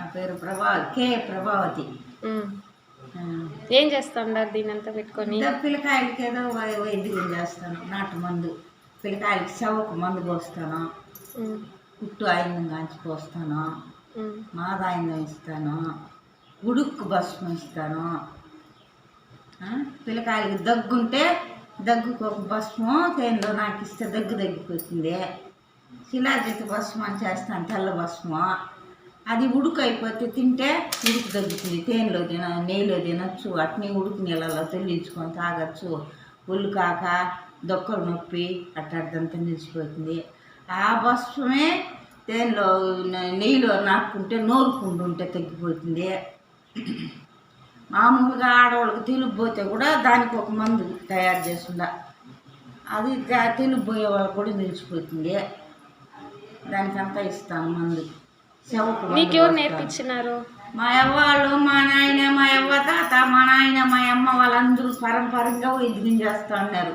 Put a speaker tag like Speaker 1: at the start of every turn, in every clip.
Speaker 1: నా పేరు K.R.Prasad.
Speaker 2: ఏం చేస్తాండారు దీని అంతా పెట్టుకొని?
Speaker 1: పిల్లకాయలకి ఏదో వైద్యం చేస్తాను. నాటు మందు పిల్లకాయలకి చెవకు మందు పోస్తాను, కుట్టు ఆయుధం కాంచి పోస్తాను, మాదాయుధం ఇస్తాను, ఉడుక్కు భస్మం ఇస్తాను. పిల్లకాయలకి దగ్గుంటే దగ్గుకు ఒక భస్మం తేనెలో నాకు ఇస్తే దగ్గు తగ్గిపోతుంది. శిలాజిత్ భస్మం చేస్తాను, తెల్ల భస్మం. అది ఉడుకు అయిపోతే తింటే ఉడుకు తగ్గుతుంది. తేనెలో నెయ్యిలో తినచ్చు, అట్నే ఉడుకు నీళ్ళలో తొలించుకొని తాగచ్చు. ఒళ్ళు కాక దొక్కలు నొప్పి అట్టంతా నిలిచిపోతుంది. ఆ భస్మమే తేనెలో నెయ్యిలో నాటుకుంటే నోరుకుండు ఉంటే తగ్గిపోతుంది. మామూలుగా ఆడవాళ్ళకి తెలుగుపోతే కూడా దానికి ఒక మందు తయారు చేస్తుందా, అది తెలుగుపోయే వాళ్ళకి కూడా నిలిచిపోతుంది. దానికంతా ఇస్తాను మందు.
Speaker 2: మీకు ఎవరు నేర్పించినారు?
Speaker 1: మా అవ్వాళ్ళు, మా నాయన, మా అవ్వ తాత, మా నాయన, మా అమ్మ వాళ్ళందరూ పరంపరంగా వైద్యం చేస్తూ ఉన్నారు.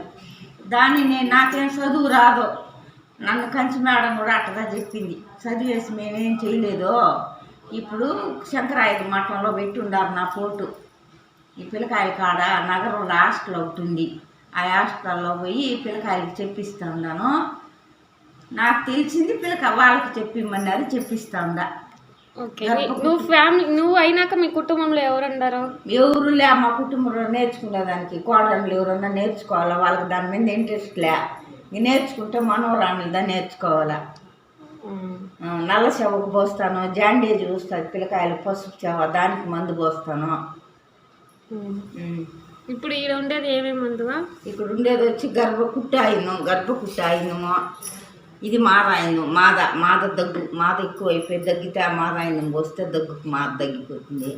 Speaker 1: దాన్ని నాకేం చదువు రాదు. నన్ను కంచి మేడం కూడా అట్టగా చెప్పింది. చదివేసి మేమేం చేయలేదు. ఇప్పుడు శంకరాయుధ మఠంలో పెట్టి ఉండారు నా ఫోటో. ఈ పిల్లకాయల కాడ నగరంలో హాస్టల్ ఒకటి ఉంది. ఆ హాస్టల్లో పోయి పిల్లకాయలకి చెప్పిస్తూ ఉన్నాను. నాకు తెలిసింది వాళ్ళకి చెప్పిమ్మన్నారు, చెప్పిస్తా ఉందా.
Speaker 2: నువ్వు అయినాక మీ కుటుంబంలో ఎవరుండారు?
Speaker 1: ఎవరు లే. మా కుటుంబంలో నేర్చుకునేదానికి కోడళ్ళు ఎవరన్నా నేర్చుకోవాలా, వాళ్ళకి దాని మీద ఇంట్రెస్ట్ లే. నేర్చుకుంటే మనోరాణులదా నేర్చుకోవాలా. నల్ల చెవకు పోస్తాను, జాండేజ్ వస్తుంది పిల్లకాయలు, పసుపు చెవ దానికి మందు పోస్తాను.
Speaker 2: ఇప్పుడు ఇక్కడ ఉండేది ఏమేమి మందువా? ఇక్కడ
Speaker 1: ఉండేది వచ్చి గర్భకుట్టాయినము, ఇది మాదాయినం, మాద దగ్గు. మాద ఎక్కువ అయిపోయి దగ్గితే ఆ మాదాయినం పోస్తే దగ్గుకు మాద తగ్గిపోతుంది.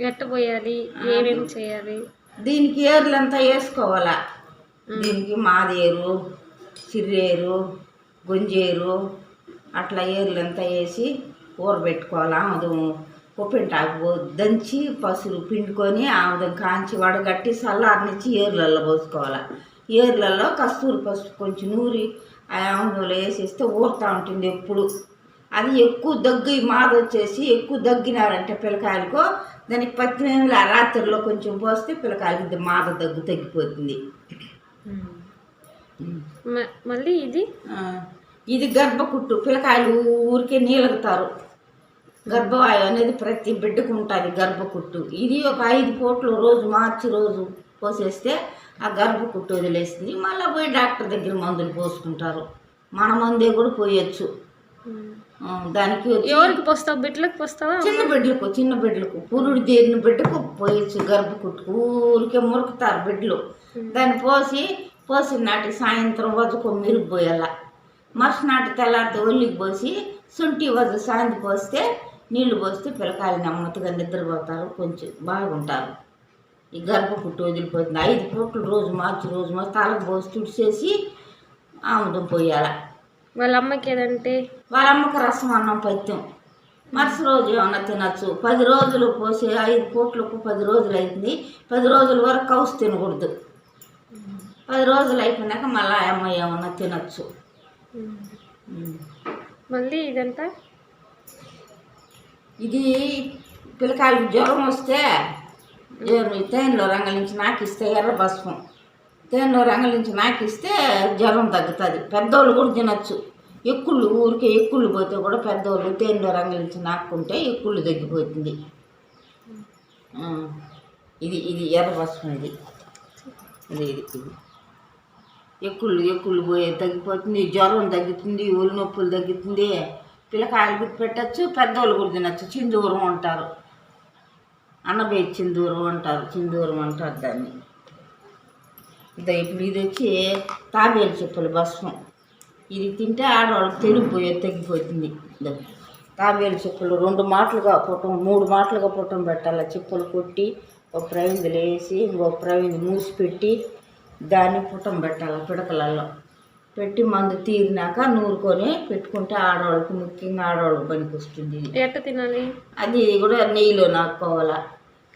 Speaker 2: ఎట్ట పోయాలి, ఏమేమి చేయాలి? దీనికి
Speaker 1: ఏర్లంతా వేసుకోవాలా. దీనికి మాదేరు, చిర్రేరు, గొంజేరు అట్లా ఏర్లంతా వేసి ఊరబెట్టుకోవాలా. ఆముదం ఉప్పింటాకు దంచి పసులు పిండుకొని ఆముదం కాంచి వడగట్టి చల్లారనిచ్చి ఏర్లలో పోసుకోవాలి. ఏర్లలో కస్తూరి పసుపు కొంచెం నూరి ఆ ఆముదంలో వేసేస్తే ఊరుతూ ఉంటుంది ఎప్పుడు. అది ఎక్కువ దగ్గు మాద వచ్చేసి ఎక్కువ దగ్గినారంటే పిల్లకాయలకు దానికి 10 నిమిషాలు ఆ రాత్రిలో కొంచెం పోస్తే పిల్లకాయలకి మాద దగ్గు తగ్గిపోతుంది.
Speaker 2: మళ్ళీ
Speaker 1: ఇది గర్భకుట్టు. పిల్లకాయలు ఊరికే నీలుగుతారు. గర్భవాయువు అనేది ప్రతి బిడ్డకు ఉంటుంది గర్భకుట్టు. ఇది ఒక 5 పూటలు రోజు మార్చి రోజు పోసేస్తే ఆ గర్భకుట్టు వదిలేస్తుంది. మళ్ళీ పోయి డాక్టర్ దగ్గర మందులు పోసుకుంటారు. మన మందే కూడా పోయొచ్చు. దానికి
Speaker 2: ఎవరికి పోస్తావు? బిడ్డలకు పోస్తావా?
Speaker 1: చిన్న బిడ్డలకు పురుడు దేరిన బిడ్డకు పోయొచ్చు. గర్భకుట్టుకు ఊరికే మురుకుతారు బిడ్డలు. దాన్ని పోసిన నాటి సాయంత్రం వజకు మెరుగు పోయాల. మరుసనాటి తెల్లారితో ఒళ్ళికి పోసి శుంఠి వజ సాయంత్రం పోస్తే నీళ్లు పోస్తే పిల్లకాయలు నెమ్మదిగా నిద్రపోతారు, కొంచెం బాగుంటారు. ఈ గర్భకుట్టు వదిలిపోతుంది. 5 పూటలు రోజు మార్చి తలకు పోసి తుడిచేసి ఆముదం పోయాల.
Speaker 2: వాళ్ళ అమ్మకి ఏదంటే
Speaker 1: వాళ్ళ అమ్మకి రసం అన్నం పత్యం. మరుస రోజు ఏమన్నా తినచ్చు. 10 రోజులు పోసి 5 పూటలకు 10 రోజులు అవుతుంది. 10 రోజుల వరకు కౌసు తినకూడదు. 10 రోజులు అయిపోయినాక మళ్ళీ అమ్మ ఏమన్నా తినచ్చు.
Speaker 2: మళ్ళీ ఇదంతా
Speaker 1: ఇది పిల్లకాయలకు జ్వరం వస్తే తేనెలో రంగలించి నాకిస్తే ఎర్ర భస్మం తేనెలో రంగలించి నాకిస్తే జ్వరం తగ్గుతుంది. పెద్దోళ్ళు కూడా తినచ్చు. ఊరికే ఎక్కుళ్ళు పోతే కూడా పెద్దోళ్ళు తేనెలో రంగలించి నాకుంటే ఎక్కుళ్ళు తగ్గిపోతుంది. ఇది ఎర్ర భస్మం. ఇది ఎక్కుళ్ళు పోయే తగ్గిపోతుంది. జ్వరం తగ్గుతుంది, ఒళ్ళు నొప్పులు తగ్గుతుంది. పిల్లకాయలు గుర్తు పెట్టచ్చు, పెద్దోళ్ళు కూడా తినచ్చు. చిందూరం అంటారు, అన్నబేది చిందూరం అంటారు దాన్ని. ఇప్పుడు ఇది వచ్చి తాబేలు చెప్పుల భస్మం. ఇది తింటే ఆడవాళ్ళకి తెలుగు పోయేది తగ్గిపోతుంది. తాబేలు చెప్పులు 2 మాటలుగా పుట్టం 3 మాటలుగా పుట్టం పెట్టాలి. చెప్పులు కొట్టి ఒక ప్రవిందులు వేసి ఇంకొక ప్రవిందు మూసి పెట్టి దాన్ని పుట్టం పెట్టాలి. పిడకలలో పెట్టి మందు తీరినాక నూరుకొని పెట్టుకుంటే ఆడవాళ్ళకి, ముఖ్యంగా ఆడవాళ్ళకి పనికి వస్తుంది.
Speaker 2: ఎట్ట తినాలి?
Speaker 1: అది కూడా నెయ్యిలో నాటుకోవాలా.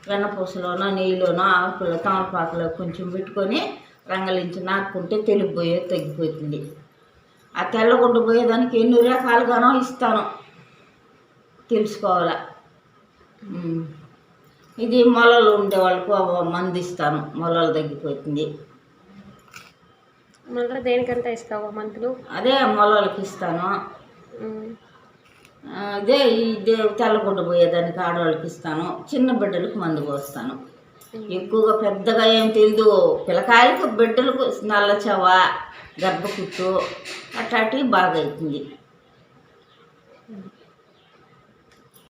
Speaker 1: వెన్నపూసలోనో నెయ్యిలోనో ఆకులో తమలపాకులో కొంచెం పెట్టుకొని రంగలించి నాటుకుంటే తెలుగు పోయేది తగ్గిపోతుంది. ఆ తెల్లగుండు పోయేదానికి ఎన్ని రకాలుగానో ఇస్తాను, తెలుసుకోవాలా. ఇది మొలలు ఉండే వాళ్ళకు మందు ఇస్తాను, మొలలు తగ్గిపోతుంది.
Speaker 2: మళ్ళీ దేనికంతా ఇస్తావా మందులు?
Speaker 1: అదే మొలలకి ఇస్తాను. అదే ఇదే తెల్లగుడ్డ పోయేదానికి ఆడవాళ్ళకి ఇస్తాను. చిన్న బిడ్డలకు మందు పోస్తాను. ఎక్కువగా పెద్దగా ఏం తెలియదు. పిల్లకాయలకు బిడ్డలకు నల్లచవ, గర్భకుట్టు అట్లాంటివి బాగా అవుతుంది.